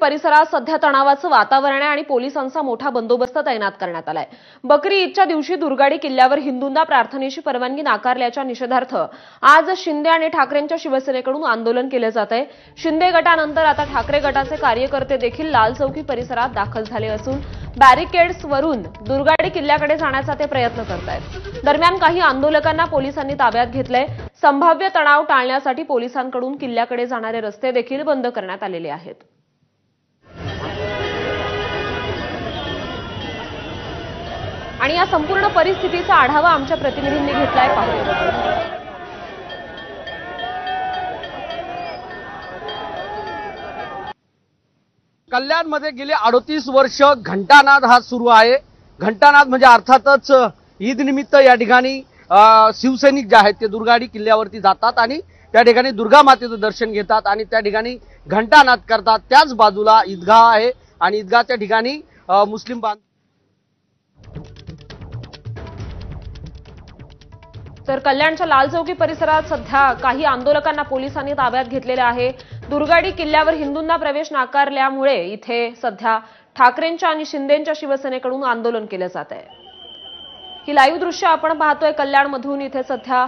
परिसरात सध्या तणावाचं वातावरण आहे आणि पोलिसांचा मोठा बंदोबस्त तैनात करण्यात आलाय। बकरी ईदच्या दिवशी दुर्गाडी किल्ल्यावर हिंदूंना प्रार्थनेची परवानगी नाकारल्याच्या निषेधार्थ आज शिंदे आणि ठाकरेंच्या शिवसेनेकडून आंदोलन केले जात आहे। शिंदे गटानंतर आता ठाकरे गटाचे कार्यकर्ते देखील लाल चौकी परिसरात दाखल झाले असून बॅरिकेड्सवरून दुर्गाडी किल्ल्याकडे जाण्याचा ते प्रयत्न करतायत। दरम्यान काही आंदोलकांना पोलिसांनी ताब्यात घेतलंय। संभाव्य तणाव टाळण्यासाठी पोलिसांकडून किल्ल्याकडे जाणारे रस्ते देखील बंद करण्यात आलेले आहेत। आणि या संपूर्ण परिस्थितीचा आढावा आमच्या प्रतिनिधींनी घेतलाय, पाहूया। कल्याणमध्ये गेले 38 वर्ष घंटानाद हा सुरू आहे। घंटानाद म्हणजे अर्थातच ईद निमित्त या ठिकाणी शिवसैनिक जे आहेत ते दुर्गाडी किल्ल्यावरती जातात आणि त्या ठिकाणी दुर्गा मातेचं दर्शन घेतात आणि त्या ठिकाणी घंटानाद करतात। त्याच बाजूला ईदगाह आहे आणि ईदगाहच्या ठिकाणी मुस्लिम तर कल्याणच्या लाल चौकी परिसरात सध्या काही आंदोलकांना पोलिसांनी ताब्यात घेतलेले आहे। दुर्गाडी किल्ल्यावर हिंदूंना प्रवेश नाकारल्यामुळे इथे सध्या ठाकरेंच्या आणि शिंदेंच्या शिवसेनेकडून आंदोलन केले जात आहे। ही लाईव्ह दृश्य आपण पाहतोय कल्याणमधून। इथे सध्या